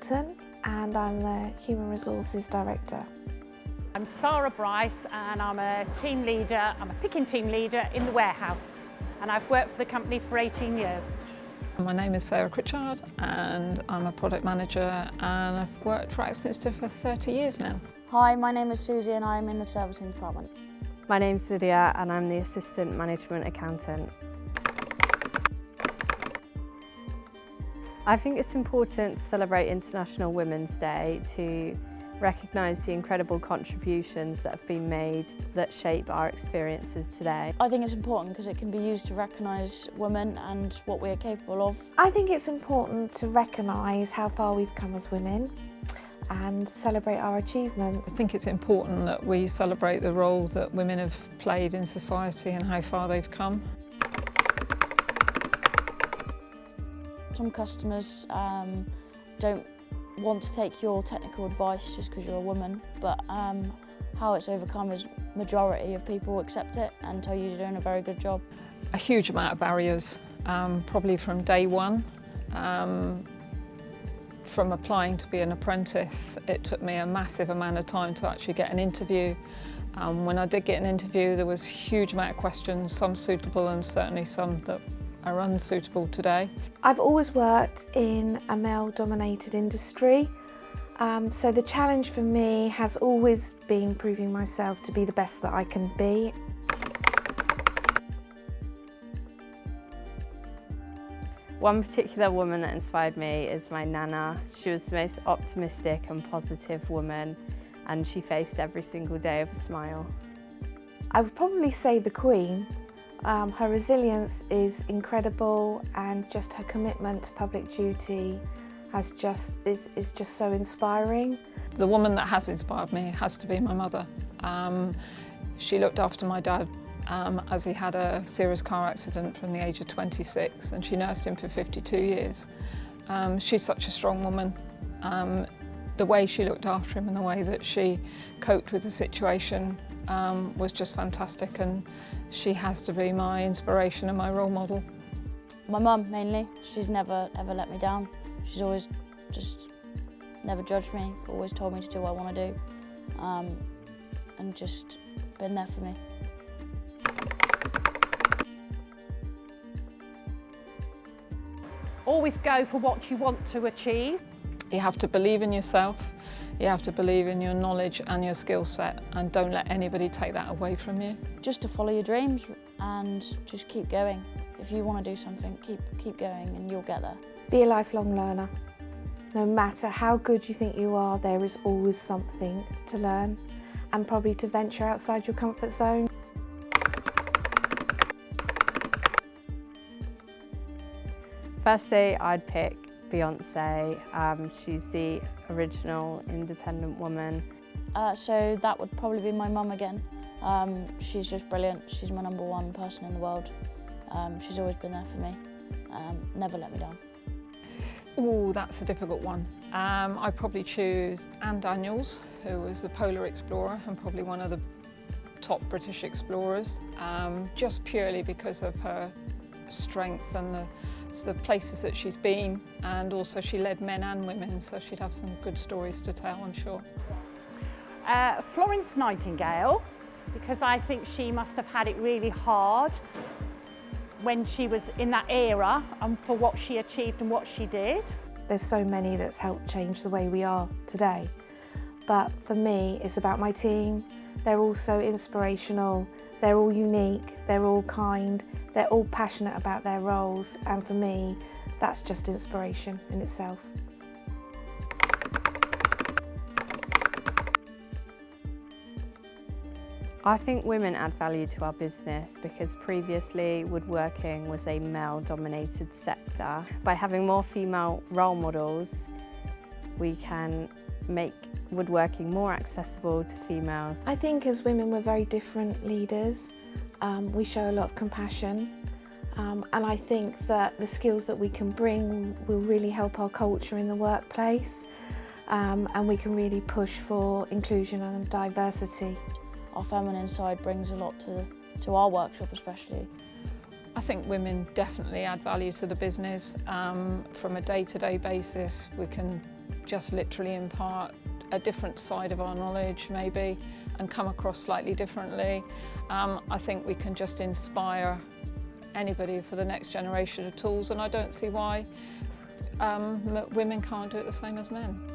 consultant and I'm the Human Resources Director. I'm Sarah Bryce and I'm a team leader, I'm a picking team leader in the warehouse, and I've worked for the company for 18 years. My name is Sarah Pritchard and I'm a product manager and I've worked for Axminster for 30 years now. Hi, my name is Susie and I'm in the servicing department. My name's Lydia and I'm the Assistant Management Accountant. I think it's important to celebrate International Women's Day to recognise the incredible contributions that have been made that shape our experiences today. I think it's important because it can be used to recognise women and what we are capable of. I think it's important to recognise how far we've come as women and celebrate our achievements. I think it's important that we celebrate the role that women have played in society and how far they've come. Some customers don't want to take your technical advice just because you're a woman, but how it's overcome is majority of people accept it and tell you you're doing a very good job. A huge amount of barriers, probably from day one. From applying to be an apprentice, it took me a massive amount of time to actually get an interview. When I did get an interview, there was a huge amount of questions, some suitable and certainly some that are unsuitable today. I've always worked in a male-dominated industry, so the challenge for me has always been proving myself to be the best that I can be. One particular woman that inspired me is my Nana. She was the most optimistic and positive woman and she faced every single day with a smile. I would probably say the Queen. Her resilience is incredible and just her commitment to public duty is just so inspiring. The woman that has inspired me has to be my mother. She looked after my dad as he had a serious car accident from the age of 26 and she nursed him for 52 years. She's such a strong woman. The way she looked after him and the way that she coped with the situation was just fantastic, and she has to be my inspiration and my role model. My mum mainly, she's never ever let me down. She's always just never judged me, always told me to do what I want to do and just been there for me. Always go for what you want to achieve. You have to believe in yourself, you have to believe in your knowledge and your skill set, and don't let anybody take that away from you. Just to follow your dreams and just keep going. If you want to do something, keep going and you'll get there. Be a lifelong learner. No matter how good you think you are, there is always something to learn and probably to venture outside your comfort zone. Firstly, I'd pick Beyonce. She's the original independent woman. So that would probably be my mum again. She's just brilliant. She's my #1 person in the world. She's always been there for me. Never let me down. Oh, that's a difficult one. I'd probably choose Anne Daniels, who was the polar explorer and probably one of the top British explorers, just purely because of her strength and the places that she's been, and also she led men and women, so she'd have some good stories to tell, I'm sure. Florence Nightingale, because I think she must have had it really hard when she was in that era and for what she achieved and what she did. There's so many that's helped change the way we are today, but for me it's about my team. They're all so inspirational, they're all unique, they're all kind, they're all passionate about their roles, and for me that's just inspiration in itself. I think women add value to our business because previously woodworking was a male-dominated sector. By having more female role models, we can make woodworking more accessible to females. I think as women we're very different leaders. We show a lot of compassion, and I think that the skills that we can bring will really help our culture in the workplace, and we can really push for inclusion and diversity. Our feminine side brings a lot to our workshop especially. I think women definitely add value to the business. From a day-to-day basis, we can just literally impart a different side of our knowledge maybe and come across slightly differently. I think we can just inspire anybody for the next generation of tools, and I don't see why women can't do it the same as men.